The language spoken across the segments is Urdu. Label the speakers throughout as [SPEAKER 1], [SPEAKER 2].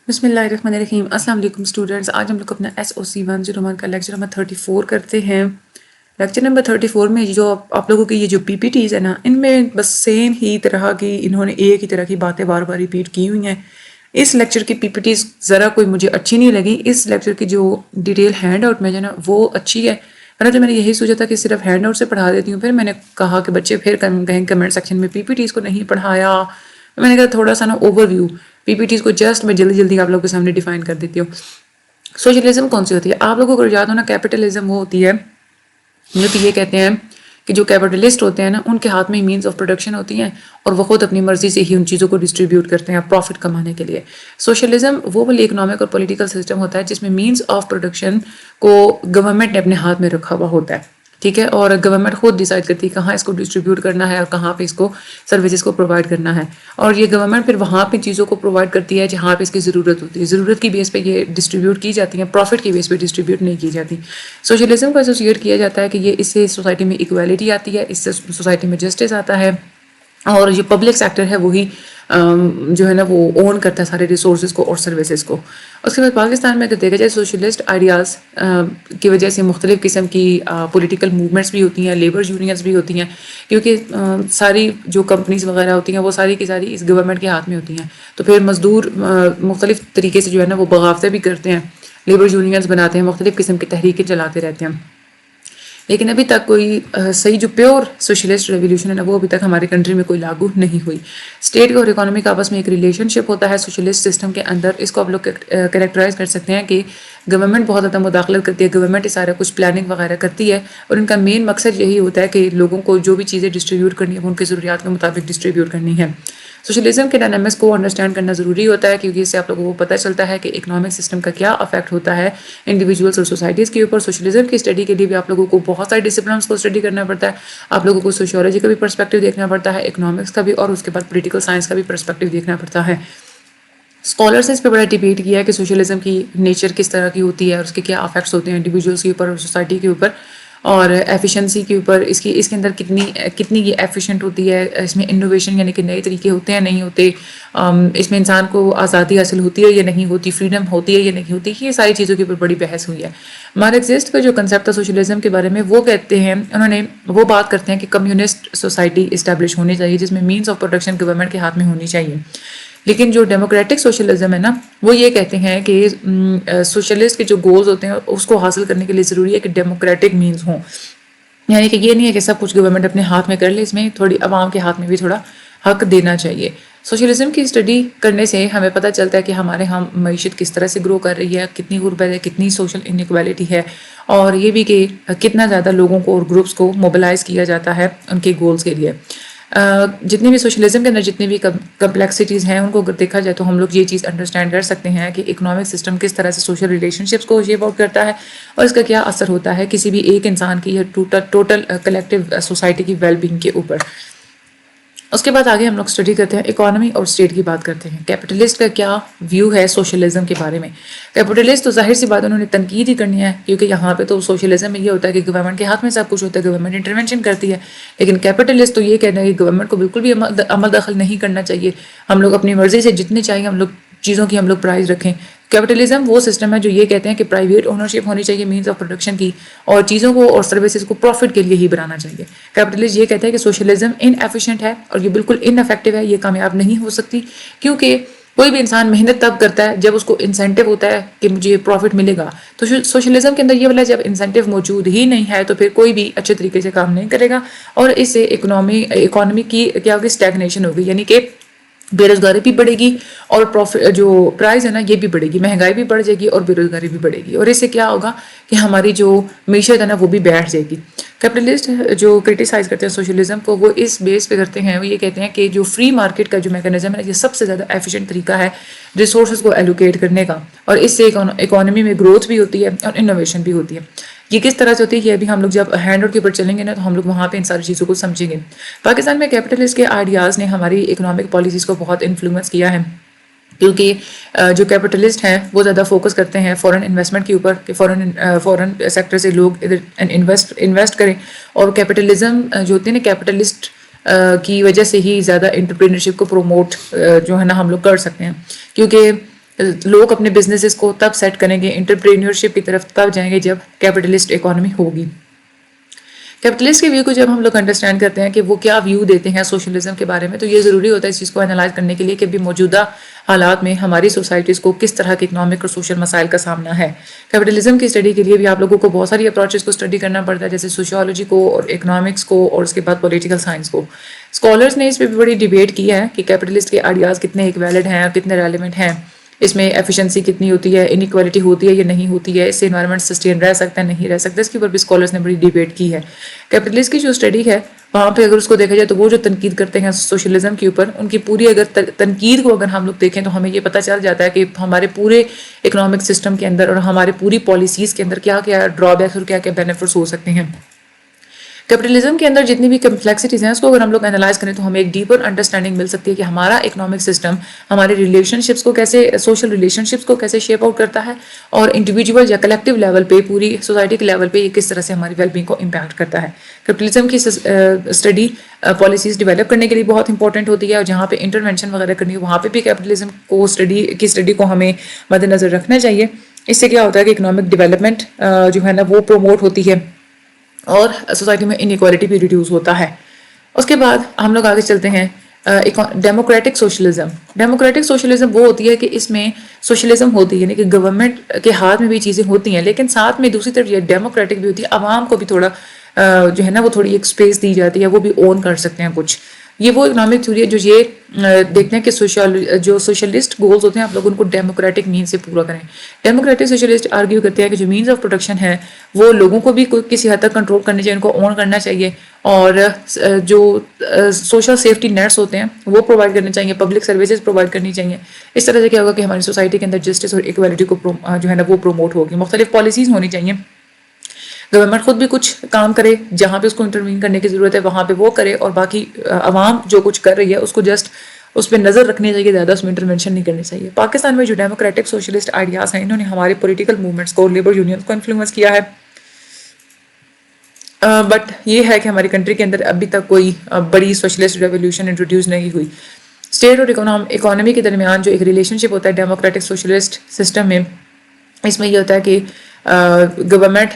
[SPEAKER 1] بسم اللہ الرحمن الرحیم. السلام علیکم اسٹوڈنٹس. آج ہم لوگ اپنا SOC101 کا لیکچر نمبر 34 کرتے ہیں. لیکچر نمبر 34 میں جو آپ لوگوں کی یہ جو PPTs ہے نا، ان میں بس سیم ہی طرح کی انہوں نے ایک ہی طرح کی باتیں بار بار ریپیٹ کی ہوئی ہیں. اس لیکچر کی PPTs ذرا کوئی مجھے اچھی نہیں لگی. اس لیکچر کی جو ڈیٹیل ہینڈ آؤٹ میں جو نا وہ اچھی ہے. تو میں نے یہی سوچا تھا کہ صرف ہینڈ آؤٹ سے پڑھا دیتی ہوں. پھر میں نے کہا کہ بچے پھر کہیں کمنٹ سیکشن میں PPTs کو نہیں پڑھایا. میں نے کہا تھوڑا سا نا اوور ویو PPTs کو جسٹ میں جلدی آپ لوگوں کے سامنے ڈیفائن کر دیتی ہوں. سوشلزم کون سی ہوتی ہے؟ آپ لوگوں کو یاد ہونا کیپٹلزم وہ ہوتی ہے جو کہ یہ کہتے ہیں کہ جو کیپٹلسٹ ہوتے ہیں نا، ان کے ہاتھ میں مینز آف پروڈکشن ہوتی ہیں اور وہ خود اپنی مرضی سے ہی ان چیزوں کو ڈسٹریبیوٹ کرتے ہیں پروفٹ کمانے کے لیے. سوشلزم وہ والی اکنامک اور پولیٹیکل سسٹم ہوتا ہے جس میں مینز آف پروڈکشن کو گورنمنٹ نے اپنے ہاتھ میں رکھا ہوا ہوتا ہے، ٹھیک ہے، اور گورنمنٹ خود ڈیسائیڈ کرتی ہے کہاں اس کو ڈسٹریبیوٹ کرنا ہے اور کہاں پہ اس کو سروسز کو پرووائڈ کرنا ہے. اور یہ گورنمنٹ پھر وہاں پہ چیزوں کو پرووائڈ کرتی ہے جہاں پہ اس کی ضرورت ہوتی ہے. ضرورت کی بیس پہ یہ ڈسٹریبیوٹ کی جاتی ہیں، پروفٹ کی بیس پہ ڈسٹریبیوٹ نہیں کی جاتی. سوشلزم کو ایسوسیٹ کیا جاتا ہے کہ یہ اس سے سوسائٹی میں ایکویلٹی آتی ہے، اس سے سوسائٹی میں جسٹس آتا ہے، اور جو پبلک سیکٹر ہے وہی جو ہے نا وہ اون کرتا ہے سارے ریسورسز کو اور سروسز کو. اس کے بعد پاکستان میں اگر دیکھا جائے سوشلسٹ آئیڈیاز کی وجہ سے مختلف قسم کی پولیٹیکل موومنٹس بھی ہوتی ہیں، لیبر یونینز بھی ہوتی ہیں، کیونکہ ساری جو کمپنیز وغیرہ ہوتی ہیں وہ ساری کی ساری اس گورنمنٹ کے ہاتھ میں ہوتی ہیں. تو پھر مزدور مختلف طریقے سے جو ہے نا وہ بغاوتیں بھی کرتے ہیں، لیبر یونینز بناتے ہیں، مختلف قسم کی تحریکیں چلاتے رہتے ہیں. لیکن ابھی تک کوئی صحیح جو پیور سوشلسٹ ریولیوشن ہے نا وہ ابھی تک ہمارے کنٹری میں کوئی لاگو نہیں ہوئی. اسٹیٹ اور اکانومی کا آپس میں ایک ریلیشن شپ ہوتا ہے سوشلسٹ سسٹم کے اندر. اس کو آپ لوگ کریکٹرائز کر سکتے ہیں کہ گورنمنٹ بہت زیادہ مداخلت کرتی ہے، گورنمنٹ یہ سارا کچھ پلاننگ وغیرہ کرتی ہے، اور ان کا مین مقصد یہی ہوتا ہے کہ لوگوں کو جو بھی چیزیں ڈسٹریبیوٹ کرنی ہے وہ ان کی ضروریات کے مطابق ڈسٹریبیوٹ کرنی ہے. سوشلزم کے ڈائنامکس کو انڈرسٹینڈ کرنا ضروری ہوتا ہے کیونکہ اس سے آپ لوگوں کو پتہ چلتا ہے کہ اکنامک سسٹم کا کیا افیکٹ ہوتا ہے انڈیویجولس اور سوسائٹیز کے اوپر. سوشلزم کی اسٹڈی کے لیے بھی آپ لوگوں کو بہت سارے ڈسپلنس کو اسٹڈی کرنا پڑتا ہے. آپ لوگوں کو سوشیولوجی کا بھی پرسپیکٹیو دیکھنا پڑتا ہے، اکنامکس کا بھی، اور اس کے بعد پولیٹیکل سائنس کا بھی پرسپیکٹیو دیکھنا پڑتا ہے. اسکالرس نے اس پہ بڑا ڈیبیٹ کیا ہے کہ سوشلزم کی نیچر کس طرح کی ہوتی ہے اور اس کے کیا افیکٹس ہوتے ہیں انڈیویجولس کے اوپر اور سوسائٹی کے اوپر، اور ایفیشنسی کے اوپر، اس کے اندر کتنی یہ ایفیشینٹ ہوتی ہے، اس میں انوویشن یعنی کہ نئے طریقے ہوتے ہیں نہیں ہوتے، اس میں انسان کو آزادی حاصل ہوتی ہے یا نہیں ہوتی، فریڈم ہوتی ہے یا نہیں ہوتی. یہ ساری چیزوں کے اوپر بڑی بحث ہوئی ہے. مارکسسٹ کا جو کنسیپٹ ہے سوشلزم کے بارے میں وہ کہتے ہیں، انہوں نے وہ بات کرتے ہیں کہ کمیونسٹ سوسائٹی اسٹیبلش ہونی چاہیے جس میں مینس آف پروڈکشن گورنمنٹ کے ہاتھ میں ہونی چاہیے. لیکن جو ڈیموکریٹک سوشلزم ہے نا وہ یہ کہتے ہیں کہ سوشلسٹ کے جو گولز ہوتے ہیں اس کو حاصل کرنے کے لیے ضروری ہے کہ ڈیموکریٹک مینز ہوں، یعنی کہ یہ نہیں ہے کہ سب کچھ گورنمنٹ اپنے ہاتھ میں کر لے، اس میں تھوڑی عوام کے ہاتھ میں بھی تھوڑا حق دینا چاہیے. سوشلزم کی اسٹڈی کرنے سے ہمیں پتہ چلتا ہے کہ ہمارے ہاں معیشت کس طرح سے گرو کر رہی ہے، کتنی غربت ہے، کتنی سوشل انیکویلٹی ہے، اور یہ بھی کہ کتنا زیادہ لوگوں کو اور گروپس کو موبلائز کیا جاتا ہے ان کے گولز کے لیے. جتنی بھی سوشلزم کے اندر جتنی بھی کمپلیکسٹیز ہیں ان کو اگر دیکھا جائے تو ہم لوگ یہ چیز انڈرسٹینڈ کر سکتے ہیں کہ اکنامک سسٹم کس طرح سے سوشل ریلیشن شپس کو شیپ آؤٹ کرتا ہے اور اس کا کیا اثر ہوتا ہے کسی بھی ایک انسان کی یا ٹوٹل کلیکٹیو سوسائٹی کی ویل بینگ کے اوپر. اس کے بعد آگے ہم لوگ اسٹڈی کرتے ہیں اکانومی اور اسٹیٹ کی بات کرتے ہیں. کیپٹلسٹ کا کیا ویو ہے سوشلزم کے بارے میں؟ کیپٹلسٹ تو ظاہر سی بات انہوں نے تنقید ہی کرنی ہے کیونکہ یہاں پہ تو سوشلزم میں یہ ہوتا ہے کہ گورنمنٹ کے ہاتھ میں سب کچھ ہوتا ہے، گورنمنٹ انٹرونشن کرتی ہے. لیکن کیپٹلسٹ تو یہ کہنا ہے کہ گورنمنٹ کو بالکل بھی عمل دخل نہیں کرنا چاہیے، ہم لوگ اپنی مرضی سے جتنے چاہیے ہم لوگ چیزوں کی ہم لوگ پرائز رکھیں. کیپٹلزم وہ سسٹم ہے جو یہ کہتے ہیں کہ پرائیویٹ اونرشپ ہونی چاہیے مینز آف پروڈکشن کی، اور چیزوں کو اور سروسز کو پروفٹ کے لیے ہی بنانا چاہیے. کیپٹلسٹ یہ کہتے ہیں کہ سوشلزم ان ایفیشینٹ ہے اور یہ بالکل ان افیکٹو ہے، یہ کامیاب نہیں ہو سکتی کیونکہ کوئی بھی انسان محنت تب کرتا ہے جب اس کو انسینٹیو ہوتا ہے کہ مجھے پروفٹ ملے گا. تو سوشلزم کے اندر یہ والا جب انسینٹیو موجود ہی نہیں ہے تو پھر کوئی بھی اچھے طریقے سے کام نہیں کرے گا، اور اس سے اکانومی کی کیا ہوگی، اسٹیگنیشن ہوگی، یعنی کہ بے روزگاری بھی بڑھے گی اور جو پرائز ہے نا یہ بھی بڑھے گی، مہنگائی بھی بڑھ جائے گی اور بے روزگاری بھی بڑھے گی، اور اس سے کیا ہوگا کہ ہماری جو معیشت ہے نا وہ بھی بیٹھ جائے گی. کیپٹلسٹ جو کرٹیسائز کرتے ہیں سوشلزم کو وہ اس بیس پہ کرتے ہیں، وہ یہ کہتے ہیں کہ جو فری مارکیٹ کا جو میکانزم ہے یہ سب سے زیادہ ایفیشینٹ طریقہ ہے ریسورسز کو ایلوکیٹ کرنے کا، اور اس سے اکانومی میں گروتھ بھی ہوتی ہے اور انوویشن بھی ہوتی ہے. یہ کس طرح سے ہوتی ہے یہ ابھی ہم لوگ جب ہینڈ آؤٹ کے اوپر چلیں گے نا تو ہم لوگ وہاں پہ ان ساری چیزوں کو سمجھیں گے. پاکستان میں کیپٹلسٹ کے آئیڈیاز نے ہماری اکنامک پالیسیز کو بہت انفلوئنس کیا ہے کیونکہ جو کیپٹلسٹ ہیں وہ زیادہ فوکس کرتے ہیں فورن انویسٹمنٹ کے اوپر کہ فورن سیکٹر سے لوگ ادھر انویسٹ کریں، اور کیپٹلزم جو ہوتی ہے نا کیپٹلسٹ کی وجہ سے ہی زیادہ انٹرپرینرشپ کو پروموٹ جو ہے نا ہم لوگ کر سکتے ہیں، کیونکہ لوگ اپنے بزنسز کو تب سیٹ کریں گے، انٹرپرینیورشپ کی طرف تب جائیں گے جب کیپٹلسٹ اکانومی ہوگی. کیپٹلسٹ کے ویو کو جب ہم لوگ انڈرسٹینڈ کرتے ہیں کہ وہ کیا ویو دیتے ہیں سوشلزم کے بارے میں، تو یہ ضروری ہوتا ہے اس چیز کو انالائز کرنے کے لیے کہ بھی موجودہ حالات میں ہماری سوسائٹیز کو کس طرح کے اکنامک اور سوشل مسائل کا سامنا ہے. کیپٹلزم کی اسٹڈی کے لیے بھی آپ لوگوں کو بہت ساری اپروچز کو اسٹڈی کرنا پڑتا ہے، جیسے سوشیولوجی کو اور اکنامکس کو اور اس کے بعد پولیٹیکل سائنس کو. اسکالرس نے اس پہ بھی بڑی ڈیبیٹ کی ہے کہ کیپٹلسٹ کے آئیڈیاز کتنے ایک ویلڈ ہیں اور کتنے ریلیونٹ ہیں، اس میں ایفیشنسی کتنی ہوتی ہے، انیکوالٹی ہوتی ہے یا نہیں ہوتی ہے، اس سے انوائرمنٹ سسٹین رہ سکتا ہے نہیں رہ سکتا، اس کے اوپر بھی اسکالرس نے بڑی ڈیبیٹ کی ہے. کیپٹلسٹ کی جو اسٹڈی ہے وہاں پہ اگر اس کو دیکھا جائے تو وہ جو تنقید کرتے ہیں سوشلزم کے اوپر، ان کی پوری اگر تنقید کو اگر ہم لوگ دیکھیں تو ہمیں یہ پتہ چل جاتا ہے کہ ہمارے پورے اکنامک سسٹم کے اندر اور ہمارے پوری پالیسیز کے اندر کیا کیا ڈرا بیکس اور کیا کیا بینیفٹس ہو سکتے ہیں. کیپٹلزم کے اندر جتنی بھی کمپلیکسٹیز ہیں اس کو اگر ہم لوگ انالائز کریں تو ہمیں ایک ڈیپر انڈرسٹینڈنگ مل سکتی ہے کہ ہمارا اکنامک سسٹم ہمارے ریلیشن شپس کو کیسے، سوشل ریلیشن شپس کو کیسے شیپ آؤٹ کرتا ہے، اور انڈیویجول یا کلیکٹیو لیول پہ، پوری سوسائٹی کے لیول پہ یہ کس طرح سے ہماری ویل بینگ کو امپیکٹ کرتا ہے. کیپٹلزم کی اسٹڈی پالیسیز ڈیولپ کرنے کے لیے بہت امپورٹنٹ ہوتی ہے، اور جہاں پہ انٹرونشن وغیرہ کرنی ہے وہاں پہ بھی کیپٹلزم کو اسٹڈی کو ہمیں مد نظر رکھنا چاہیے. اس سے کیا ہوتا ہے کہ اکنامک ڈیولپمنٹ جو ہے نا وہ پروموٹ ہوتی ہے اور سوسائٹی میں انیکوالٹی بھی ریڈیوس ہوتا ہے. اس کے بعد ہم لوگ آگے چلتے ہیں ڈیموکریٹک سوشلزم. ڈیموکریٹک سوشلزم وہ ہوتی ہے کہ اس میں سوشلزم ہوتی ہے، یعنی کہ گورنمنٹ کے ہاتھ میں بھی چیزیں ہوتی ہیں، لیکن ساتھ میں دوسری طرف یہ ڈیموکریٹک بھی ہوتی ہے، عوام کو بھی تھوڑا جو ہے نا وہ تھوڑی ایک اسپیس دی جاتی ہے، وہ بھی اون کر سکتے ہیں کچھ. یہ وہ اکنامک تھیوری ہے جو یہ دیکھتے ہیں کہ جو سوشلسٹ گولز ہوتے ہیں آپ لوگ ان کو ڈیموکریٹک مینس سے پورا کریں. ڈیموکریٹک سوشلسٹ آرگیو کرتے ہیں کہ جو مینس آف پروڈکشن ہے وہ لوگوں کو بھی کسی حد تک کنٹرول کرنے چاہیے، ان کو اون کرنا چاہیے، اور جو سوشل سیفٹی نیٹس ہوتے ہیں وہ پرووائڈ کرنے چاہیے، پبلک سروسز پرووائڈ کرنی چاہیے. اس طرح سے کیا ہوگا کہ ہماری سوسائٹی کے اندر جسٹس اور ایکویلٹی کو جو ہے نا وہ پروموٹ ہوگی. مختلف پالیسیز ہونی چاہیے، گورنمنٹ خود بھی کچھ کام کرے، جہاں پہ اس کو انٹروین کرنے کی ضرورت ہے وہاں پہ وہ کرے، اور باقی عوام جو کچھ کر رہی ہے اس کو جسٹ اس پہ نظر رکھنی چاہیے، زیادہ اس میں انٹرونشن نہیں کرنی چاہیے. پاکستان میں جو ڈیموکریٹک سوشلسٹ آئیڈیاز ہیں انہوں نے ہمارے پولیٹیکل موومنٹس کو، لیبر یونینس کو انفلوئنس کیا ہے، بٹ یہ ہے کہ ہماری کنٹری کے اندر ابھی تک کوئی بڑی سوشلسٹ ریولیوشن انٹروڈیوس نہیں ہوئی. اسٹیٹ اور اکانومی کے درمیان جو ایک ریلیشن شپ ہوتا ہے ڈیموکریٹک سوشلسٹ سسٹم میں، اس میں یہ ہوتا ہے کہ گورنمنٹ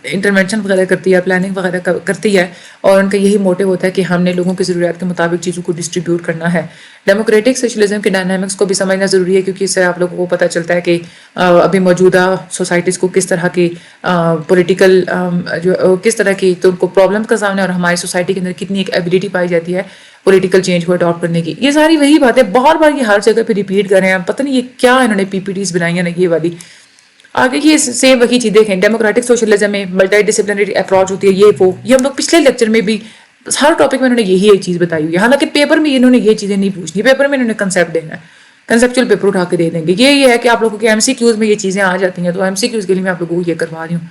[SPEAKER 1] انٹرونشن وغیرہ کرتی ہے، پلاننگ وغیرہ کرتی ہے، اور ان کا یہی موٹو ہوتا ہے کہ ہم نے لوگوں کی ضروریات کے مطابق چیزوں کو ڈسٹریبیوٹ کرنا ہے. ڈیموکریٹک سوشلزم کے ڈائنامکس کو بھی سمجھنا ضروری ہے، کیونکہ اس سے آپ لوگوں کو پتہ چلتا ہے کہ ابھی موجودہ سوسائٹیز کو کس طرح کی پولیٹیکل کس طرح کی تو ان کو پرابلم کا سامنا ہے، اور ہماری سوسائٹی کے اندر کتنی ایک ایبلٹی پائی جاتی ہے پولیٹیکل چینج کو اڈاپٹ کرنے کی. یہ ساری وہی باتیں بار بار یہ ہر جگہ پہ ریپیٹ کر رہے ہیں، پتہ نہیں یہ کیا انہوں نے پی پی ٹیز بنائی ہیں نا یہ والی. آگے یہ سیم وہی چیز دیکھیں، ڈیموکریٹک سوشلزم میں ملٹی ڈسپلنری اپروچ ہوتی ہے، یہ ہم لوگ پچھلے لیکچر میں بھی ہر ٹاپک میں انہوں نے یہی ایک چیز بتائی ہوئی ہے. حالانکہ پیپر میں انہوں نے یہ چیزیں نہیں پوچھنی، پیپر میں انہوں نے کنسیپٹ دینا ہے، کنسیپچل پیپر اٹھا کے دے دیں گے. یہ ہے کہ آپ لوگوں کے ایم سی کیوز میں یہ چیزیں آ جاتی ہیں، تو ایم سی کیوز کے لیے میں آپ لوگوں کو یہ کروا رہی ہوں.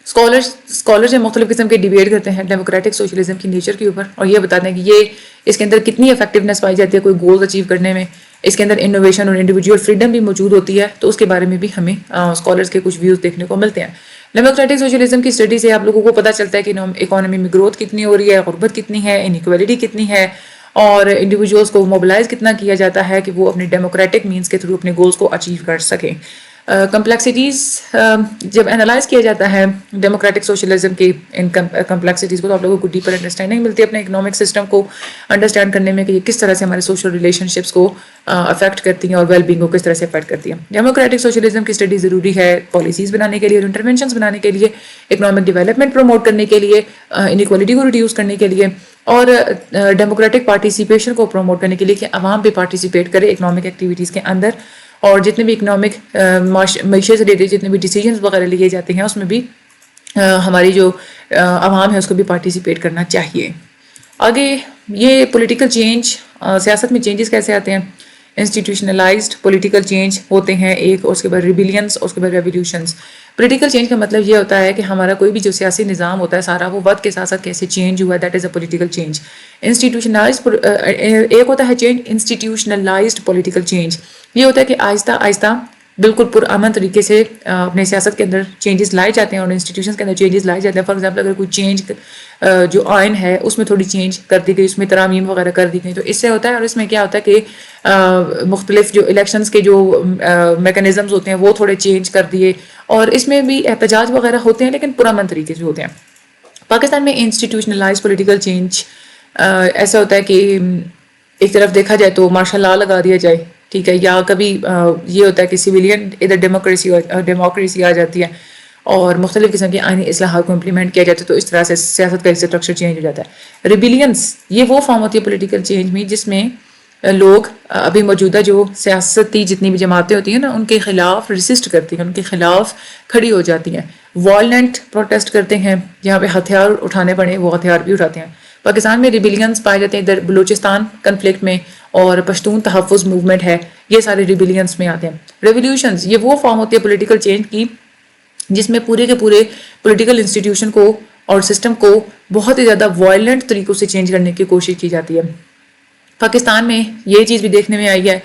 [SPEAKER 1] اسکالرز مختلف قسم کے ڈیبیٹ کرتے ہیں ڈیموکریٹک سوشلزم کی نیچر کے اوپر، اور یہ بتاتے ہیں کہ یہ اس کے اندر کتنی افیکٹونیس پائی جاتی ہے کوئی گولز اچیو کرنے میں، اس کے اندر انوویشن اور انڈیویجول فریڈم بھی موجود ہوتی ہے. تو اس کے بارے میں بھی ہمیں اسکالرز کے کچھ ویوز دیکھنے کو ملتے ہیں. ڈیموکریٹک سوشلزم کی اسٹڈی سے آپ لوگوں کو پتہ چلتا ہے کہ اکانومی میں گروتھ کتنی ہو رہی ہے، غربت کتنی ہے، انیکوالٹی کتنی ہے، اور انڈیویجولس کو موبلائز کتنا کیا جاتا ہے کہ وہ اپنے ڈیموکریٹک مینس کے تھرو اپنے گولز کو اچیو کر سکیں. کمپلیکسٹیز جب انالائز کیا جاتا ہے ڈیموکریٹک سوشلزم کی ان کمپلیکسٹیز کو، تو آپ لوگوں کو ڈیپر انڈرسٹینڈنگ ملتی ہے اپنے اکنامک سسٹم کو انڈرسٹینڈ کرنے میں کہ یہ کس طرح سے ہمارے سوشل ریلیشن شپس کو افیکٹ کرتی ہیں اور ویل بینگ کو کس طرح سے افیکٹ کرتی ہیں. ڈیموکریٹک سوشلزم کی اسٹڈی ضروری ہے پالیسیز بنانے کے لیے اور انٹرونشنز بنانے کے لیے، اکنامک ڈیولپمنٹ پروموٹ کرنے کے لیے، انیکوالٹی کو ریڈیوس کرنے کے لیے، اور ڈیموکریٹک پارٹیسپیشن کو پروموٹ کرنے کے لیے کہ عوام بھی پارٹیسپیٹ کرے اکنامک ایکٹیویٹیز کے اندر، اور جتنے بھی اکنامک معیشت سے ریلیٹڈ جتنے بھی ڈیسیجنز وغیرہ لیے جاتے ہیں اس میں بھی ہماری جو عوام ہے اس کو بھی پارٹیسپیٹ کرنا چاہیے. آگے یہ پولیٹیکل چینج، سیاست میں چینجز کیسے آتے ہیں. انسٹیٹیوشنلائزڈ پولیٹیکل چینج ہوتے ہیں ایک، اس کے بعد ریبیلینس، اس کے بعد ریولیوشنز. پولیٹیکل چینج کا مطلب یہ ہوتا ہے کہ ہمارا کوئی بھی جو سیاسی نظام ہوتا ہے سارا وہ وقت کے ساتھ ساتھ کیسے چینج ہوا ہے، that is a political change. ایک ہوتا ہے چینج انسٹیٹیوشنلائزڈ پولیٹیکل چینج، یہ ہوتا ہے کہ آہستہ آہستہ بالکل پرامن طریقے سے اپنے سیاست کے اندر چینجز لائے جاتے ہیں اور انسٹیٹیوشنس کے اندر چینجز لائے جاتے ہیں. فار ایگزامپل اگر کوئی چینج جو آئین ہے اس میں تھوڑی چینج کر دی گئی, اس میں ترامیم وغیرہ کر دی گئی, تو اس سے ہوتا ہے. اور اس میں کیا ہوتا ہے کہ مختلف جو الیکشنز کے جو میکانزمز ہوتے ہیں وہ تھوڑے چینج کر دیے, اور اس میں بھی احتجاج وغیرہ ہوتے ہیں لیکن پرامن طریقے سے ہوتے ہیں. پاکستان میں انسٹیٹیوشنلائز پولیٹیکل چینج ایسا ہوتا ہے کہ ایک طرف دیکھا جائے تو مارشل لا لگا دیا جائے, ٹھیک ہے, یا کبھی یہ ہوتا ہے کہ سویلین ادھر ڈیموکریسی آ جاتی ہے اور مختلف قسم کی آئینی اصلاحات کو امپلیمنٹ کیا جاتا ہے, تو اس طرح سے سیاست کا اسٹرکچر چینج ہو جاتا ہے. ریبیلینس یہ وہ فارم ہوتی ہے پولیٹیکل چینج میں جس میں لوگ ابھی موجودہ جو سیاستی جتنی بھی جماعتیں ہوتی ہیں نا ان کے خلاف ریسسٹ کرتی ہیں, ان کے خلاف کھڑی ہو جاتی ہیں, وائلنٹ پروٹیسٹ کرتے ہیں, جہاں پہ ہتھیار اٹھانے پڑے وہ ہتھیار بھی اٹھاتے ہیں. پاکستان میں ریبیلینس پائے جاتے ہیں ادھر بلوچستان کنفلکٹ میں, اور پشتون تحفظ موومنٹ ہے, یہ سارے ریبیلینس میں آتے ہیں. ریولیوشنز یہ وہ فارم ہوتی ہے پولیٹیکل چینج کی جس میں پورے کے پورے پولیٹیکل انسٹیٹیوشن کو اور سسٹم کو بہت ہی زیادہ وائلنٹ طریقوں سے چینج کرنے کی کوشش کی جاتی ہے. پاکستان میں یہ چیز بھی دیکھنے میں آئی ہے,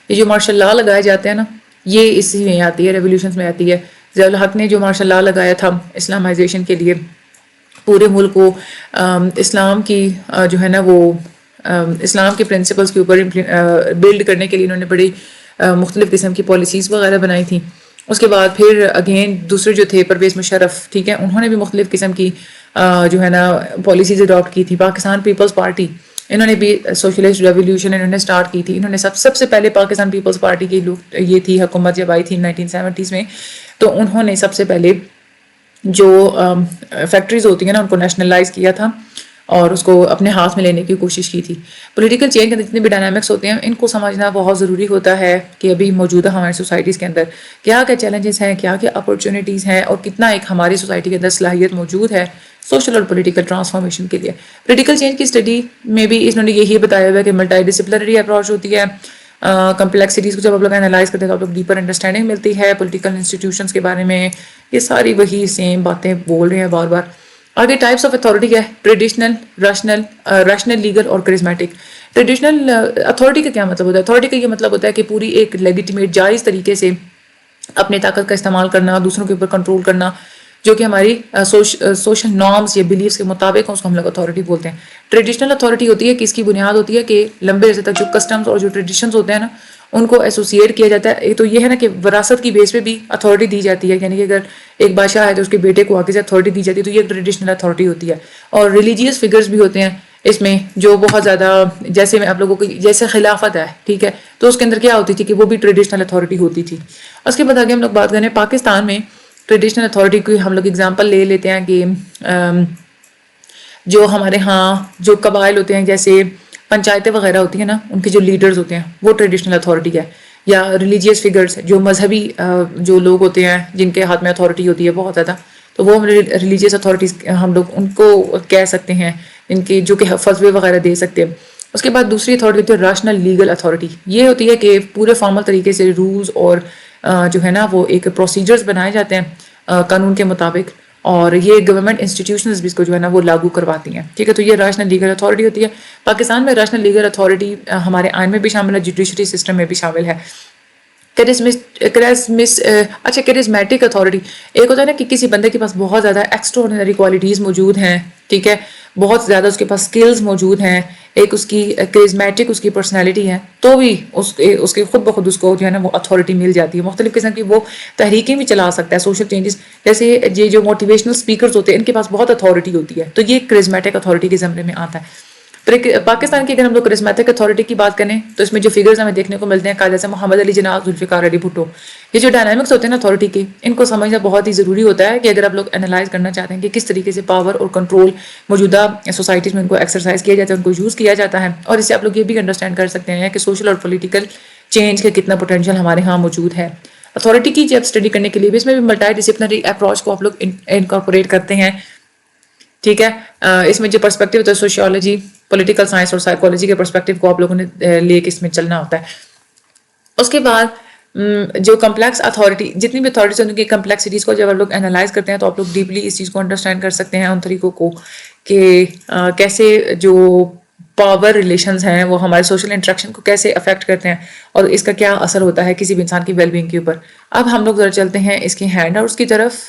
[SPEAKER 1] یہ جو مارشل لا لگائے جاتے ہیں نا یہ اسی میں آتی ہے, ریولیوشنز میں آتی ہے. ضیاء الحق نے جو مارشل لا لگایا تھا اسلامائزیشن کے لیے, پورے ملک کو اسلام کی جو ہے نا وہ اسلام کے پرنسپلز کے اوپر بلڈ کرنے کے لیے انہوں نے بڑی مختلف قسم کی پالیسیز وغیرہ بنائی تھیں. اس کے بعد پھر اگین دوسرے جو تھے پرویز مشرف, ٹھیک ہے, انہوں نے بھی مختلف قسم کی جو ہے نا پالیسیز اڈاپٹ کی تھی. پاکستان پیپلز پارٹی انہوں نے بھی سوشلسٹ ریولیوشن انہوں نے سٹارٹ کی تھی. انہوں نے سب سے پہلے پاکستان پیپلز پارٹی کی یہ تھی حکومت جب آئی تھی 1970s میں, تو انہوں نے سب سے پہلے جو فیکٹریز ہوتی ہیں نا ان کو نیشنلائز کیا تھا اور اس کو اپنے ہاتھ میں لینے کی کوشش کی تھی. پولیٹیکل چینج کے اندر جتنے بھی ڈائنامکس ہوتے ہیں ان کو سمجھنا بہت ضروری ہوتا ہے کہ ابھی موجودہ ہماری سوسائٹیز کے اندر کیا کیا چیلنجز ہیں, کیا کیا اپرچونیٹیز ہیں, اور کتنا ایک ہماری سوسائٹی کے اندر صلاحیت موجود ہے سوشل اور پولیٹیکل ٹرانسفارمیشن کے لیے. پولیٹیکل چینج کی اسٹڈی میں بھی انہوں نے یہی بتایا ہوا ہے کہ ملٹی ڈسپلنری اپروچ ہوتی ہے. کمپلیکسٹیز کو جب آپ لوگ انالائز کرتے ہیں تو آپ لوگ ڈیپر انڈرسٹینڈنگ ملتی ہے پولیٹیکل انسٹیٹیوشنس کے بارے میں. یہ ساری وہی سیم باتیں بول رہے ہیں بار بار. آگے ٹائپس آف اتھارٹی ہے, ٹریڈیشنل, ریشنل, لیگل اور کرزمیٹک. ٹریڈیشنل اتھارٹی کا کیا مطلب ہوتا ہے؟ اتھارٹی کا یہ مطلب ہوتا ہے کہ پوری ایک لیگیٹیمیٹ جائز طریقے سے اپنے طاقت کا استعمال کرنا, دوسروں کے اوپر کنٹرول کرنا, جو کہ ہماری سوشل نارمز یا بلیفس کے مطابق اس کو ہم لوگ اتھارٹی بولتے ہیں. ٹریڈیشنل اتھارٹی ہوتی ہے کہ اس کی بنیاد ہوتی ہے کہ لمبے عرصے تک جو کسٹمز اور جو ٹریڈیشنز ہوتے ہیں نا ان کو ایسوسیٹ کیا جاتا ہے. ایک تو یہ ہے نا کہ وراثت کی بیس پہ بھی اتھارٹی دی جاتی ہے, یعنی کہ اگر ایک بادشاہ ہے تو اس کے بیٹے کو آگے سے اتھارٹی دی جاتی ہے, تو یہ ٹریڈیشنل اتھارٹی ہوتی ہے. اور ریلیجیس فگرز بھی ہوتے ہیں اس میں جو بہت زیادہ, جیسے میں آپ لوگوں کو جیسے خلافت ہے, ٹھیک ہے, تو اس کے اندر کیا ہوتی تھی کہ وہ بھی ٹریڈیشنل اتھارٹی ہوتی تھی. اس کے بعد آگے ہم لوگ بات کریں پاکستان میں ٹریڈیشنل اتھارٹی کی ہم لوگ اگزامپل لے لیتے ہیں کہ جو ہمارے ہاں جو قبائل ہوتے ہیں جیسے پنچایتیں وغیرہ ہوتی ہیں نا ان کے جو لیڈرز ہوتے ہیں وہ ٹریڈیشنل اتھارٹی ہے. یا ریلیجیس فگرز جو مذہبی جو لوگ ہوتے ہیں جن کے ہاتھ میں اتھارٹی ہوتی ہے بہت زیادہ, تو وہ ریلیجیس اتھارٹیز ہم لوگ ان کو کہہ سکتے ہیں, ان کے جو کہ فتوے وغیرہ دے سکتے ہیں. اس کے بعد دوسری اتھارٹی ہوتی ہے ریشنل لیگل اتھارٹی. یہ ہوتی ہے کہ پورے فارمل طریقے سے رولز اور جو ہے نا وہ ایک پروسیجرز بنائے جاتے ہیں قانون کے مطابق, اور یہ گورنمنٹ انسٹیٹیوشنز بھی اس کو جو ہے نا وہ لاگو کرواتی ہیں, ٹھیک ہے. تو یہ ریشنل لیگل اتھارٹی ہوتی ہے. پاکستان میں ریشنل لیگل اتھارٹی ہمارے آئین میں بھی شامل ہے, جوڈیشری سسٹم میں بھی شامل ہے. کرزمیٹک اتھارٹی ایک ہوتا ہے نا کہ کسی بندے کے پاس بہت زیادہ ایکسٹراڈنری کوالٹیز موجود ہیں, ٹھیک ہے, بہت زیادہ اس کے پاس سکلز موجود ہیں, ایک اس کی کرزمیٹک اس کی پرسنالٹی ہے, تو بھی اس کے خود بخود اس کو جو ہے نا وہ اتھارٹی مل جاتی ہے. مختلف قسم کی وہ تحریکیں بھی چلا سکتا ہے, سوشل چینجز, جیسے یہ جو موٹیویشنل اسپیکرز ہوتے ہیں ان کے پاس بہت اتھارٹی ہوتی ہے, تو یہ کرزمیٹک اتھارٹی کے زمرے میں آتا ہے. پاکستان کی اگر ہم لوگ کرزمیٹک اتھارٹی کی بات کریں تو اس میں جو فگرز ہمیں دیکھنے کو ملتے ہیں جیسے محمد علی جناح, ذوالفقار علی بھٹو, یہ جو ڈائنامکس ہوتے ہیں نا اتھارٹی کے, ان کو سمجھنا بہت ہی ضروری ہوتا ہے کہ اگر آپ لوگ انالائز کرنا چاہتے ہیں کہ کس طریقے سے پاور اور کنٹرول موجودہ سوسائٹیز میں ان کو ایکسرسائز کیا جاتا ہے, ان کو یوز کیا جاتا ہے, اور اس سے آپ لوگ یہ بھی انڈرسٹینڈ کر سکتے ہیں کہ سوشل اور پولیٹیکل چینج کا کتنا پوٹینشیل ہمارے ہاں موجود ہے. اتھارٹی کی جب اسٹڈی کرنے کے لیے بھی اس میں بھی ملٹی ڈسپلنری اپروچ کو آپ لوگ انکارپوریٹ کرتے ہیں, ٹھیک ہے. اس میں جو پرسپیکٹیو ہوتا ہے سوشیولوجی, پولیٹیکل سائنس اور سائیکالوجی کے پرسپیکٹیو کو آپ لوگوں نے لے کے اس میں چلنا ہوتا ہے. اس کے بعد جو کمپلیکس اتھارٹی, جتنی بھی اتھارٹیز ہیں ان کی کمپلیکسٹیز کو جب آپ لوگ انالائز کرتے ہیں تو آپ لوگ ڈیپلی اس چیز کو انڈرسٹینڈ کر سکتے ہیں ان طریقوں کو کہ کیسے جو پاور ریلیشنز ہیں وہ ہمارے سوشل انٹریکشن کو کیسے افیکٹ کرتے ہیں اور اس کا کیا اثر ہوتا ہے کسی بھی انسان کی ویل بینگ کے اوپر. اب ہم لوگ ذرا چلتے ہیں اس کی ہینڈ آؤٹس کی طرف.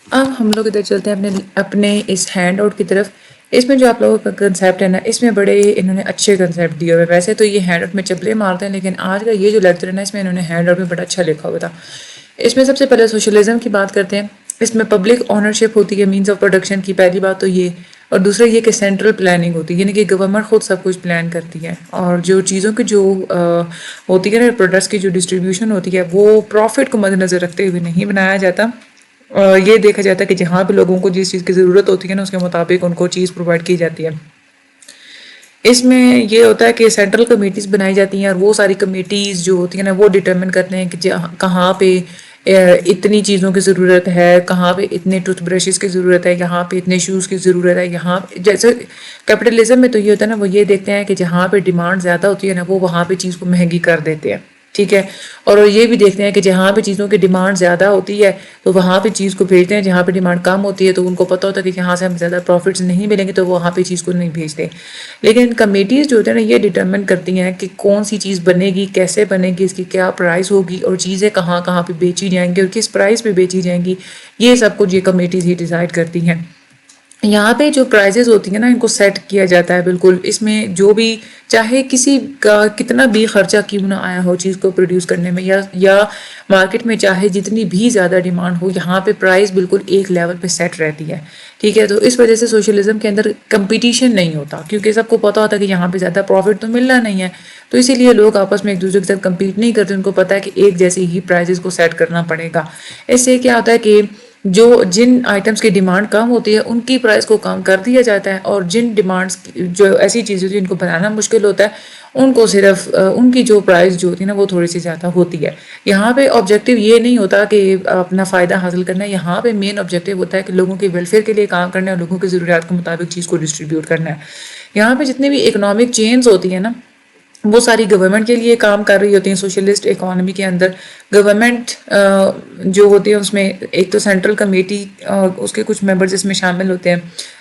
[SPEAKER 1] اب ہم لوگ ادھر چلتے ہیں اپنے اس ہینڈ آؤٹ کی طرف. اس میں جو آپ لوگوں کا کنسیپٹ ہے نا اس میں بڑے انہوں نے اچھے کنسیپٹ دیے ہوئے. ویسے تو یہ ہینڈ آؤٹ میں چپلے مارتے ہیں لیکن آج کا یہ جو لیکچر ہے نا اس میں انہوں نے ہینڈ آؤٹ میں بڑا اچھا لکھا ہوا تھا. اس میں سب سے پہلے سوشلزم کی بات کرتے ہیں. اس میں پبلک اونرشپ ہوتی ہے مینز آف پروڈکشن کی. پہلی بات تو یہ، اور دوسرا یہ کہ سینٹرل پلاننگ ہوتی ہے یعنی کہ گورنمنٹ خود سب کچھ پلان کرتی ہے اور جو چیزوں کی جو ہوتی ہے نا پروڈکٹس کی جو ڈسٹریبیوشن ہوتی ہے وہ پروفٹ کو مد نظر رکھتے ہوئے نہیں بنایا جاتا. یہ دیکھا جاتا ہے کہ جہاں پہ لوگوں کو جس چیز کی ضرورت ہوتی ہے نا اس کے مطابق ان کو چیز پرووائڈ کی جاتی ہے. اس میں یہ ہوتا ہے کہ سینٹرل کمیٹیز بنائی جاتی ہیں اور وہ ساری کمیٹیز جو ہوتی ہیں نا وہ ڈٹرمن کرتے ہیں کہ کہاں پہ اتنی چیزوں کی ضرورت ہے، کہاں پہ اتنے ٹوتھ برشز کی ضرورت ہے، یہاں پہ اتنے شوز کی ضرورت ہے. یہاں جیسے کیپٹلزم میں تو یہ ہوتا ہے نا وہ یہ دیکھتے ہیں کہ جہاں پہ ڈیمانڈ زیادہ ہوتی ہے نا وہ وہاں پہ چیز کو مہنگی کر دیتے ہیں. ٹھیک ہے، اور یہ بھی دیکھتے ہیں کہ جہاں پہ چیزوں کی ڈیمانڈ زیادہ ہوتی ہے تو وہاں پہ چیز کو بھیجتے ہیں، جہاں پہ ڈیمانڈ کم ہوتی ہے تو ان کو پتہ ہوتا ہے کہ یہاں سے ہم زیادہ پروفٹس نہیں ملیں گے تو وہ وہاں پہ چیز کو نہیں بھیجتے. لیکن کمیٹیز جو ہوتے ہیں نا یہ ڈٹرمن کرتی ہیں کہ کون سی چیز بنے گی، کیسے بنے گی، اس کی کیا پرائس ہوگی اور چیزیں کہاں کہاں پہ بیچی جائیں گی اور کس پرائس پہ بیچی جائیں گی. یہ سب کچھ یہ کمیٹیز ہی ڈیسائیڈ کرتی ہیں. یہاں پہ جو پرائزز ہوتی ہیں نا ان کو سیٹ کیا جاتا ہے بالکل. اس میں جو بھی چاہے کسی کا کتنا بھی خرچہ کیوں نہ آیا ہو چیز کو پروڈیوس کرنے میں یا مارکیٹ میں چاہے جتنی بھی زیادہ ڈیمانڈ ہو یہاں پہ پرائز بالکل ایک لیول پہ سیٹ رہتی ہے. ٹھیک ہے، تو اس وجہ سے سوشلزم کے اندر کمپٹیشن نہیں ہوتا کیونکہ سب کو پتہ ہوتا ہے کہ یہاں پہ زیادہ پروفٹ تو ملنا نہیں ہے. تو اسی لیے لوگ آپس میں ایک دوسرے کے ساتھ کمپیٹ نہیں کرتے. ان کو پتہ ہے کہ ایک جیسے ہی پرائزز کو سیٹ کرنا پڑے گا. اس سے کیا ہوتا ہے کہ جن آئٹمس کی ڈیمانڈ کم ہوتی ہے ان کی پرائز کو کم کر دیا جاتا ہے اور جن ڈیمانڈس جو ایسی چیزیں ہوتی ہیں جن کو بنانا مشکل ہوتا ہے ان کو صرف ان کی جو پرائز جو ہوتی ہے نا وہ تھوڑی سی زیادہ ہوتی ہے. یہاں پہ آبجیکٹیو یہ نہیں ہوتا کہ اپنا فائدہ حاصل کرنا ہے. یہاں پہ مین آبجیکٹیو ہوتا ہے کہ لوگوں کے ویلفیئر کے لیے کام کرنا ہے اور لوگوں کی ضروریات کے مطابق چیز کو ڈسٹریبیوٹ کرنا ہے. یہاں پہ جتنی بھی اکنامک چینز ہوتی ہیں نا وہ ساری گورنمنٹ کے لیے کام کر رہی ہوتی ہیں. سوشلسٹ اکانومی کے اندر گورنمنٹ جو ہوتی ہے اس میں ایک تو سینٹرل کمیٹی اور اس کے کچھ ممبرز اس میں شامل ہوتے ہیں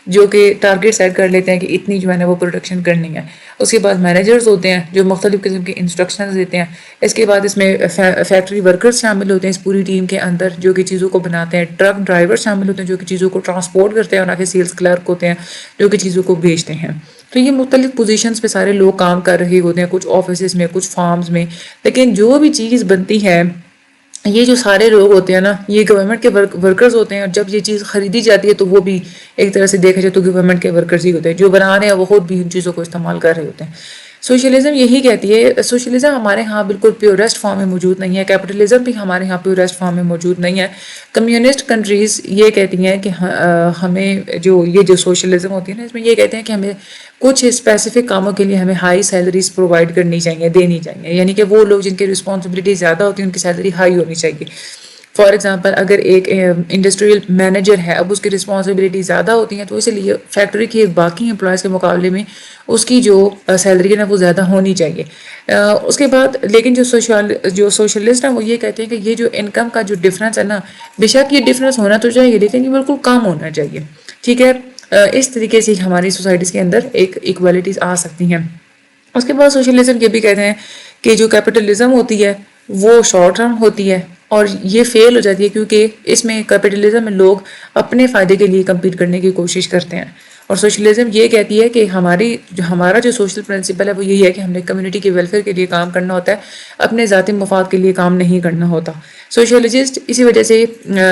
[SPEAKER 1] جو کہ ٹارگیٹ سیٹ کر لیتے ہیں کہ اتنی جو ہے نا وہ پروڈکشن کرنی ہے. اس کے بعد مینیجرز ہوتے ہیں جو مختلف قسم کے انسٹرکشنز دیتے ہیں. اس کے بعد اس میں فیکٹری ورکرز شامل ہوتے ہیں اس پوری ٹیم کے اندر جو کہ چیزوں کو بناتے ہیں. ٹرک ڈرائیور شامل ہوتے ہیں جو کہ چیزوں کو ٹرانسپورٹ کرتے ہیں اور آگے سیلز کلرک ہوتے ہیں جو کہ چیزوں کو بھیجتے ہیں. تو یہ مختلف پوزیشنز پہ سارے لوگ کام کر رہے ہوتے ہیں، کچھ آفیسز میں کچھ فارمز میں. لیکن جو بھی چیز بنتی ہے یہ جو سارے لوگ ہوتے ہیں نا یہ گورنمنٹ کے ورکرز ہوتے ہیں اور جب یہ چیز خریدی جاتی ہے تو وہ بھی ایک طرح سے دیکھا جائے تو گورنمنٹ کے ورکرز ہی ہوتے ہیں. جو بنا رہے ہیں وہ خود بھی ان چیزوں کو استعمال کر رہے ہوتے ہیں. سوشلزم یہی کہتی ہے، سوشلزم ہمارے ہاں بالکل پیورسٹ فارم میں موجود نہیں ہے. کیپٹلزم بھی ہمارے ہاں پیورسٹ فارم میں موجود نہیں ہے. کمیونسٹ کنٹریز یہ کہتی ہیں کہ ہمیں جو سوشلزم ہوتی ہے نا اس میں یہ کہتے ہیں کہ ہمیں کچھ اسپیسیفک کاموں کے لیے ہمیں ہائی سیلریز پرووائڈ کرنی چاہیے، دینی چاہیے. یعنی کہ وہ لوگ جن کی رسپانسبلٹی زیادہ ہوتی ہے ان کی سیلری ہائی ہونی چاہیے. فار ایگزامپل اگر ایک انڈسٹریل مینیجر ہے اب اس کی رسپانسبلٹی زیادہ ہوتی ہیں تو اسی لیے فیکٹری کی باقی امپلائز کے مقابلے میں اس کی جو سیلری ہے نا وہ زیادہ ہونی چاہیے. اس کے بعد لیکن جو سوشلسٹ ہیں وہ یہ کہتے ہیں کہ یہ جو انکم کا جو ڈفرینس ہے نا بے شک یہ ڈفرینس ہونا تو چاہیے لیکن یہ بالکل کم ہونا چاہیے. ٹھیک ہے، اس طریقے سے ہماری سوسائٹیز کے اندر ایک ایکویلٹیز آ سکتی ہیں. اس کے بعد سوشلزم یہ بھی کہتے ہیں کہ جو کیپٹلزم ہوتی ہے وہ شارٹ ٹرم ہوتی ہے اور یہ فیل ہو جاتی ہے کیونکہ اس میں کیپٹلزم میں لوگ اپنے فائدے کے لیے کمپیٹ کرنے کی کوشش کرتے ہیں. اور سوشلزم یہ کہتی ہے کہ ہمارا جو سوشل پرنسپل ہے وہ یہی ہے کہ ہم نے کمیونٹی کے ویلفیئر کے لیے کام کرنا ہوتا ہے، اپنے ذاتی مفاد کے لیے کام نہیں کرنا ہوتا. سوشلسٹ اسی وجہ سے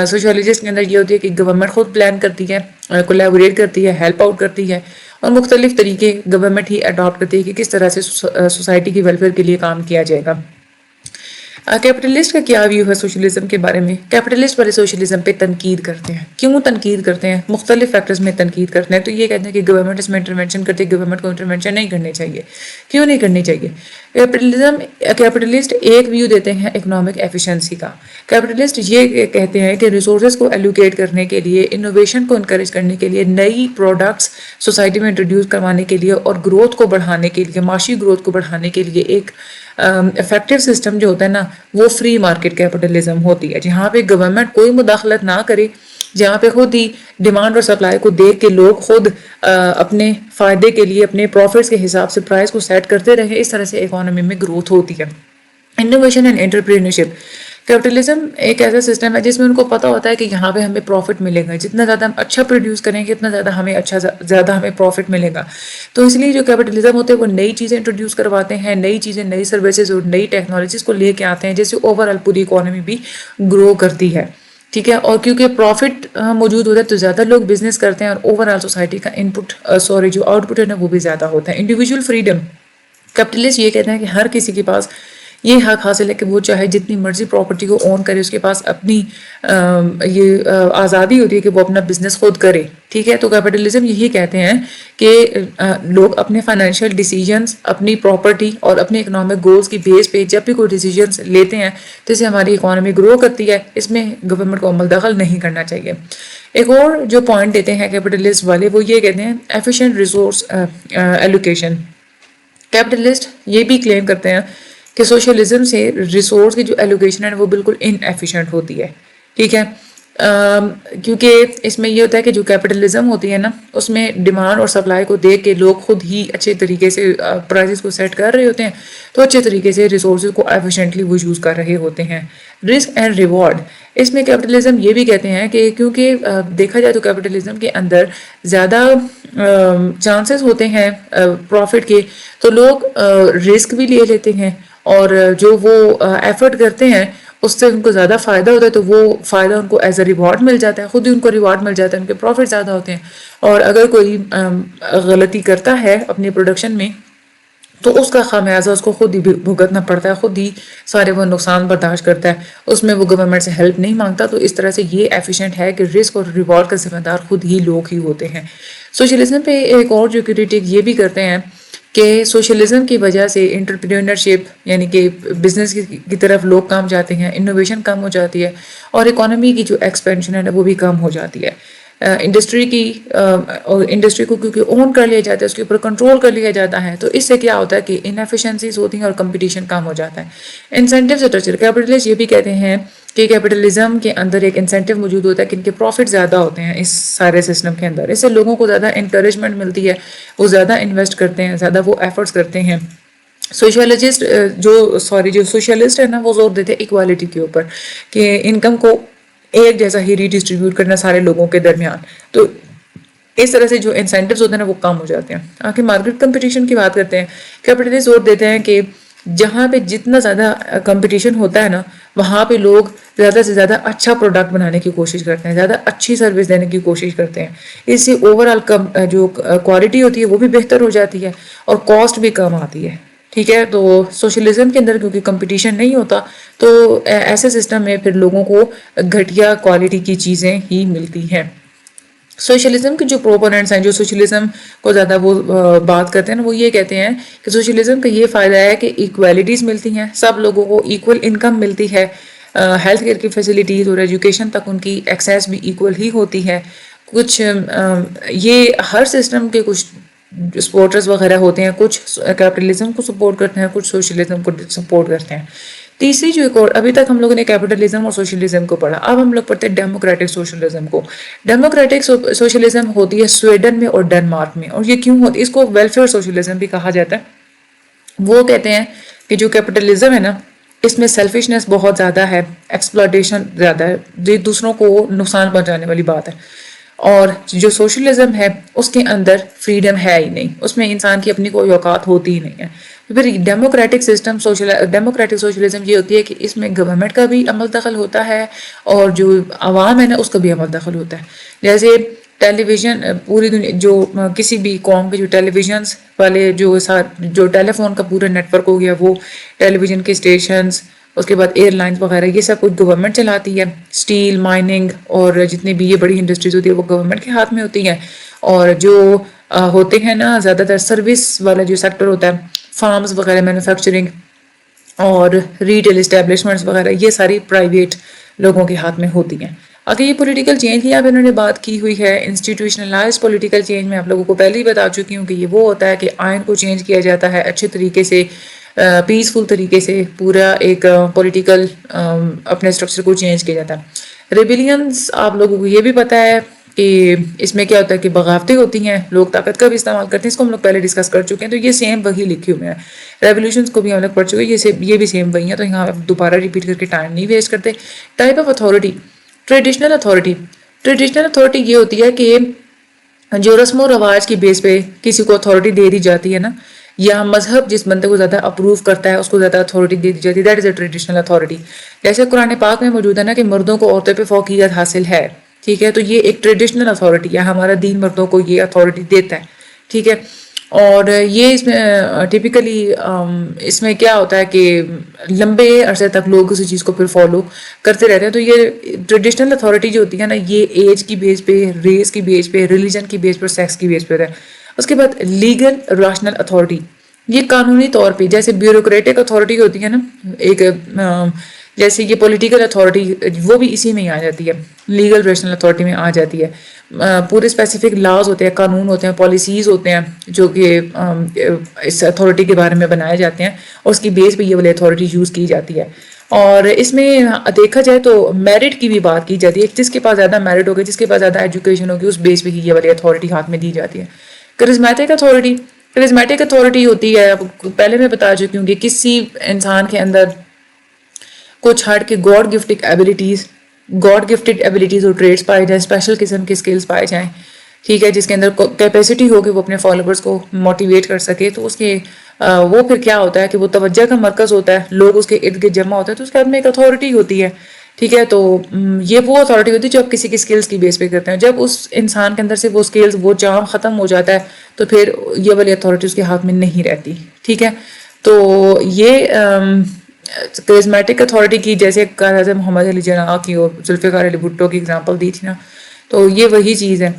[SPEAKER 1] سوشلسٹ کے اندر یہ ہوتی ہے کہ گورنمنٹ خود پلان کرتی ہے، کولیبوریٹ کرتی ہے، ہیلپ آؤٹ کرتی ہے اور مختلف طریقے گورنمنٹ ہی اڈاپٹ کرتی ہے کہ کس طرح سے سوسائٹی کی ویلفیئر کے لیے کام کیا جائے گا. کیپٹلسٹ کا کیا ویو ہے سوشلزم کے بارے میں؟ کیپٹلسٹ والے سوشلزم پہ تنقید کرتے ہیں. کیوں تنقید کرتے ہیں؟ مختلف فیکٹرز میں تنقید کرتے ہیں. تو یہ کہتے ہیں کہ گورنمنٹ اس میں انٹرونشن کرتی ہے، گورنمنٹ کو انٹرونشن نہیں کرنی چاہیے. کیوں نہیں کرنی چاہیے؟ کیپٹلسٹ ایک ویو دیتے ہیں اکنامک ایفیشنسی کا. کیپٹلسٹ یہ کہتے ہیں کہ ریسورسز کو ایلوکیٹ کرنے کے لیے، انوویشن کو انکریج کرنے کے لیے، نئی پروڈکٹس سوسائٹی میں انٹروڈیوس کروانے کے لیے اور گروتھ کو بڑھانے کے لیے، معاشی گروتھ کو بڑھانے کے لیے ایک افیکٹو سسٹم جو ہوتا ہے نا وہ فری مارکیٹ کیپٹلزم ہوتی ہے، جہاں پہ گورنمنٹ کوئی مداخلت نہ کرے، جہاں پہ خود ہی ڈیمانڈ اور سپلائی کو دیکھ کے لوگ خود اپنے فائدے کے لیے اپنے پروفٹس کے حساب سے پرائس کو سیٹ کرتے رہے. اس طرح سے اکانومی میں گروتھ ہوتی ہے. Innovation and entrepreneurship. کیپٹلزم ایک ایسا سسٹم ہے جس میں ان کو پتا ہوتا ہے کہ یہاں پہ ہمیں پروفٹ ملے گا، جتنا زیادہ ہم اچھا پروڈیوس کریں گے اتنا زیادہ ہمیں پروفٹ ملے گا. تو اس لیے جو کیپٹلزم ہوتے ہیں وہ نئی چیزیں انٹروڈیوس کرواتے ہیں، نئی چیزیں، نئی سروسز اور نئی ٹیکنالوجیز کو لے کے آتے ہیں، جس سے اوور آل پوری اکانومی بھی گرو کرتی ہے. ٹھیک ہے، اور کیونکہ پروفٹ موجود ہوتا ہے تو زیادہ لوگ بزنس کرتے ہیں اور اوور آل سوسائٹی کا جو آؤٹ پٹ ہے نا وہ بھی زیادہ ہوتا ہے. Individual freedom. کیپٹلسٹ یہ کہتے ہیں کہ ہر کسی کے پاس یہ حق حاصل ہے کہ وہ چاہے جتنی مرضی پراپرٹی کو اون کرے، اس کے پاس اپنی یہ آزادی ہوتی ہے کہ وہ اپنا بزنس خود کرے. ٹھیک ہے، تو کیپٹلزم یہی کہتے ہیں کہ لوگ اپنے فائنینشیل ڈیسیجنس، اپنی پراپرٹی اور اپنے اکنامک گولز کی بیس پہ جب بھی کوئی ڈیسیجنس لیتے ہیں تو اس سے ہماری اکانومی گرو کرتی ہے. اس میں گورنمنٹ کو عمل دخل نہیں کرنا چاہیے. ایک اور جو پوائنٹ دیتے ہیں کیپٹلسٹ والے وہ یہ کہتے ہیں ایفیشینٹ ریسورس ایلوکیشن. کیپٹلسٹ یہ بھی کلیم کرتے ہیں کہ سوشلزم سے ریسورس کی جو ایلوکیشن ہے وہ بالکل ان ایفیشینٹ ہوتی ہے. ٹھیک ہے، کیونکہ اس میں یہ ہوتا ہے کہ جو کیپٹلزم ہوتی ہے نا اس میں ڈیمانڈ اور سپلائی کو دیکھ کے لوگ خود ہی اچھے طریقے سے پرائسز کو سیٹ کر رہے ہوتے ہیں، تو اچھے طریقے سے ریسورسز کو ایفیشینٹلی وہ یوز کر رہے ہوتے ہیں. Risk and reward. اس میں کیپٹلزم یہ بھی کہتے ہیں کہ کیونکہ دیکھا جائے تو کیپٹلزم کے اندر زیادہ چانسز ہوتے ہیں پروفٹ کے، تو لوگ رسک بھی لے لیتے ہیں اور جو وہ ایفرٹ کرتے ہیں اس سے ان کو زیادہ فائدہ ہوتا ہے، تو وہ فائدہ ان کو ایز اے ریوارڈ مل جاتا ہے، خود ہی ان کو ریوارڈ مل جاتا ہے، ان کے پروفٹ زیادہ ہوتے ہیں. اور اگر کوئی غلطی کرتا ہے اپنی پروڈکشن میں تو اس کا خمیازہ اس کو خود ہی بھگتنا پڑتا ہے، خود ہی سارے وہ نقصان برداشت کرتا ہے، اس میں وہ گورنمنٹ سے ہیلپ نہیں مانگتا. تو اس طرح سے یہ ایفیشینٹ ہے کہ رسک اور ریوارڈ کا ذمہ دار خود ہی لوگ ہی ہوتے ہیں. سوشلزم پہ ایک اور جو کرٹیک یہ بھی کرتے ہیں کہ سوشلزم کی وجہ سے انٹرپرینورشپ یعنی کہ بزنس کی طرف لوگ کم جاتے ہیں، انوویشن کم ہو جاتی ہے اور اکانومی کی جو ایکسپینشن ہے وہ بھی کم ہو جاتی ہے. انڈسٹری کو کیونکہ اون کر لیا جاتا ہے، اس کے اوپر کنٹرول کر لیا جاتا ہے، تو اس سے کیا ہوتا ہے کہ انیفیشنسیز ہوتی ہیں اور کمپٹیشن کم ہو جاتا ہے. Incentive structure. کیپٹلسٹ یہ بھی کہتے ہیں کہ کیپٹلزم کے اندر ایک انسینٹیو موجود ہوتا ہے کہ ان کے پروفٹ زیادہ ہوتے ہیں اس سارے سسٹم کے اندر، اس سے لوگوں کو زیادہ انکریجمنٹ ملتی ہے، وہ زیادہ انویسٹ کرتے ہیں، زیادہ وہ ایفرٹس کرتے ہیں. سوشلسٹ ہے نا وہ زور دیتے ہیں ایکوالٹی کے اوپر کہ انکم کو ایک جیسا ہی ریڈسٹریبیوٹ کرنا سارے لوگوں کے درمیان. تو اس طرح سے جو انسینٹیوز ہوتے ہیں نا وہ کم ہو جاتے ہیں. آخر مارکیٹ کمپٹیشن کی بات کرتے ہیں. کیپٹلسٹ زور دیتے ہیں کہ جہاں پہ جتنا زیادہ کمپٹیشن ہوتا ہے نا وہاں پہ لوگ زیادہ سے زیادہ اچھا پروڈکٹ بنانے کی کوشش کرتے ہیں، زیادہ اچھی سروس دینے کی کوشش کرتے ہیں. اس سے اوور آل جو کوالٹی ہوتی ہے وہ بھی بہتر ہو جاتی ہے اور کاسٹ بھی کم آتی ہے. ٹھیک ہے، تو سوشلزم کے اندر کیونکہ کمپٹیشن نہیں ہوتا تو ایسے سسٹم میں پھر لوگوں کو گھٹیا کوالٹی کی چیزیں ہی ملتی ہیں. سوشلزم کے جو پروپوننٹس ہیں جو سوشلزم کو زیادہ وہ بات کرتے ہیں نا وہ یہ کہتے ہیں کہ سوشلزم کا یہ فائدہ ہے کہ ایکویلٹیز ملتی ہیں، سب لوگوں کو ایکول انکم ملتی ہے، ہیلتھ کیئر کی فیسلٹیز اور ایجوکیشن تک ان کی ایکسیس بھی ایکول ہی ہوتی ہے. کچھ یہ ہر سسٹم کے کچھ سپورٹرز وغیرہ ہوتے ہیں، کچھ کیپٹلزم کو سپورٹ کرتے ہیں، کچھ سوشلزم کو سپورٹ کرتے ہیں. تیسری جو ایک اور ابھی تک ہم لوگوں نے کیپٹلزم اور سوشلزم کو پڑھا، اب ہم لوگ پڑھتے ہیں ڈیموکریٹک سوشلزم کو. ڈیموکریٹک سوشلزم ہوتی ہے سویڈن میں اور ڈنمارک میں، اور یہ کیوں ہوتی ہے؟ اس کو ویلفیئر سوشلزم بھی کہا جاتا ہے. وہ کہتے ہیں کہ جو کیپٹلزم ہے نا اس میں سیلفشنس بہت زیادہ ہے، ایکسپلائٹیشن زیادہ ہے، یہ دوسروں کو نقصان پہنچانے والی بات ہے. اور جو سوشلزم ہے اس کے اندر فریڈم ہے ہی نہیں، اس میں انسان کی اپنی کوئی اوقات ہوتی ہی نہیں ہے. پھر ڈیموکریٹک سوشلزم یہ ہوتی ہے کہ اس میں گورنمنٹ کا بھی عمل دخل ہوتا ہے اور جو عوام ہے نا اس کا بھی عمل دخل ہوتا ہے. جیسے ٹیلی ویژن پوری دنیا جو کسی بھی قوم کے جو ٹیلی ویژنس والے جو ٹیلی فون کا پورا نیٹ ورک ہو گیا وہ ٹیلی ویژن کے اسٹیشنز، اس کے بعد ایئر لائنز وغیرہ یہ سب کچھ گورنمنٹ چلاتی ہے. اسٹیل، مائننگ اور جتنی بھی یہ بڑی انڈسٹریز ہوتی ہے وہ گورنمنٹ کے ہاتھ میں ہوتی ہیں. اور جو ہوتے ہیں نا زیادہ تر سروس والا جو سیکٹر ہوتا ہے، فارمز وغیرہ، مینوفیکچرنگ اور ریٹیل اسٹیبلشمنٹس وغیرہ، یہ ساری پرائیویٹ لوگوں کے ہاتھ میں ہوتی ہیں. اگر یہ پولیٹیکل چینج کی اب انہوں نے بات کی ہوئی ہے، انسٹیٹیوشنلائز پولیٹیکل چینج میں آپ لوگوں کو پہلے ہی بتا چکی ہوں کہ یہ وہ ہوتا ہے کہ آئین کو چینج کیا جاتا ہے اچھے طریقے سے پیسفل طریقے سے پورا ایک پولیٹیکل اپنے اسٹرکچر کو چینج کیا جاتا ہے. ریبیلینس آپ لوگوں کو یہ بھی پتہ ہے کہ اس میں کیا ہوتا ہے کہ بغاوتیں ہوتی ہیں, لوگ طاقت کا بھی استعمال کرتے ہیں, اس کو ہم لوگ پہلے ڈسکس کر چکے ہیں, تو یہ سیم وہی لکھے ہوئے ہیں. ریولیوشنس کو بھی ہم لوگ پڑھ چکے ہیں, یہ بھی سیم وہی ہیں, تو یہاں دوبارہ ریپیٹ کر کے ٹائم نہیں ویسٹ کرتے. Type of authority, traditional authority. Traditional authority یہ ہوتی ہے کہ جو رسم و رواج کی بیس پہ کسی کو اتھارٹی دے دی جاتی ہے نا, یا مذہب جس بندے کو زیادہ اپروو کرتا ہے اس کو زیادہ اتھارٹی دے دی جاتی ہے, that is a traditional authority. جیسے قرآن پاک میں موجود ہے نا کہ مردوں کو عورتوں پہ فوقیت حاصل ہے, ٹھیک ہے, تو یہ ایک ٹریڈیشنل اتھارٹی ہے, ہمارا دین مردوں کو یہ اتھارٹی دیتا ہے, ٹھیک ہے. اور یہ اس میں ٹپیکلی اس میں کیا ہوتا ہے کہ لمبے عرصے تک لوگ اسی چیز کو پھر فالو کرتے رہتے ہیں. تو یہ ٹریڈیشنل اتھارٹی جو ہوتی ہے نا, یہ ایج کی بیس پہ, ریس کی بیس پہ, ریلیجن کی بیس پہ, سیکس کی بیس پہ ہے. اس کے بعد لیگل راشنل اتھارٹی, یہ قانونی طور پہ جیسے بیوروکریٹک اتھارٹی ہوتی ہے نا ایک, جیسے یہ پولیٹیکل اتھارٹی وہ بھی اسی میں ہی آ جاتی ہے, لیگل ریشنل اتھارٹی میں آ جاتی ہے. پورے اسپیسیفک لاز ہوتے ہیں, قانون ہوتے ہیں, پالیسیز ہوتے ہیں جو کہ اس اتھارٹی کے بارے میں بنائے جاتے ہیں, اور اس کی بیس پہ یہ والی اتھارٹی یوز کی جاتی ہے. اور اس میں دیکھا جائے تو میرٹ کی بھی بات کی جاتی ہے, جس کے پاس زیادہ میرٹ ہوگی, جس کے پاس زیادہ ایجوکیشن ہوگی, اس بیس پہ ہی یہ والی اتھارٹی ہاتھ میں دی جاتی ہے. کرزمیٹک اتھارٹی, کرزمیٹک اتھارٹی ہوتی ہے, پہلے میں بتا چکی ہوں کہ کسی انسان کے اندر کو چھاڑ کے گاڈ گفٹڈ ایبلٹیز اور ٹریڈس پائے جائیں, اسپیشل قسم کے اسکلس پائے جائیں, ٹھیک ہے, جس کے اندر کیپیسٹی ہو کہ وہ اپنے فالوورس کو موٹیویٹ کر سکے. تو اس کے وہ پھر کیا ہوتا ہے کہ وہ توجہ کا مرکز ہوتا ہے, لوگ اس کے ارد گرد جمع ہوتے ہیں, تو اس کے بعد میں ایک اتھارٹی ہوتی ہے, ٹھیک ہے. تو یہ وہ اتھارٹی ہوتی ہے جو آپ کسی کی اسکلس کی بیس پہ کرتے ہیں. جب اس انسان کے اندر سے وہ اسکلس, وہ چارم ختم ہو جاتا ہے, تو پھر یہ والی اتھارٹی اس کے ہاتھ میں نہیں رہتی, ٹھیک ہے. تو یہ کرزمیٹک اتھارٹی کی, جیسے حضرت محمد علی جناح کی اور ذوالفقار علی بھٹو کی اگزامپل دی تھی نا, تو یہ وہی چیز ہے.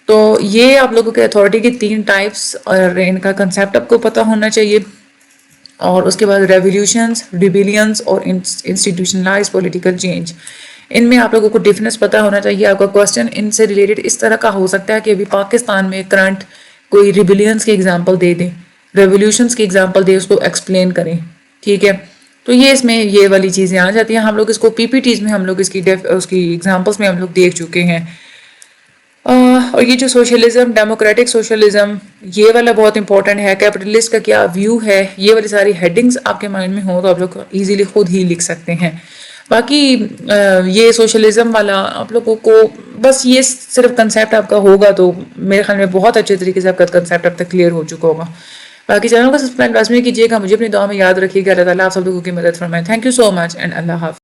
[SPEAKER 1] تو یہ آپ لوگوں کے اتھارٹی کی 3 ٹائپس اور ان کا کنسیپٹ آپ کو پتہ ہونا چاہیے. اور اس کے بعد ریولیوشنز, ریبیلینس اور انسٹیٹیوشنلائز پولیٹیکل چینج, ان میں آپ لوگوں کو ڈفرینس پتہ ہونا چاہیے. آپ کا کوسچن ان سے ریلیٹڈ اس طرح کا ہو سکتا ہے کہ ابھی پاکستان میں کرنٹ کوئی ریبیلینس کی ایگزامپل دے دیں, ریولیوشنز کی ایگزامپل دے, اس کو ایکسپلین کریں, ٹھیک ہے. تو یہ اس میں یہ والی چیزیں آ جاتی ہیں. ہم لوگ اس کو پی پی ٹیز میں ہم لوگ اس کی ایگزامپلس میں ہم لوگ دیکھ چکے ہیں. اور یہ جو سوشلزم, ڈیموکریٹک سوشلزم, یہ والا بہت امپورٹنٹ ہے. کیپٹلسٹ کا کیا ویو ہے, یہ والی ساری ہیڈنگس آپ کے مائنڈ میں ہوں تو آپ لوگ ایزیلی خود ہی لکھ سکتے ہیں. باقی یہ سوشلزم والا آپ لوگوں کو بس یہ صرف کنسیپٹ آپ کا ہوگا تو میرے خیال میں بہت اچھے طریقے سے آپ کا کنسیپٹ اب تک کلیئر ہو چکا ہوگا. باقی چینل کو سبسکرائب لازمی کیجیے گا, مجھے اپنی دعا میں یاد رکھیے گا. اللہ تعالیٰ آپ سب لوگوں کی مدد فرمائے. Thank you so much and اللہ حافظ.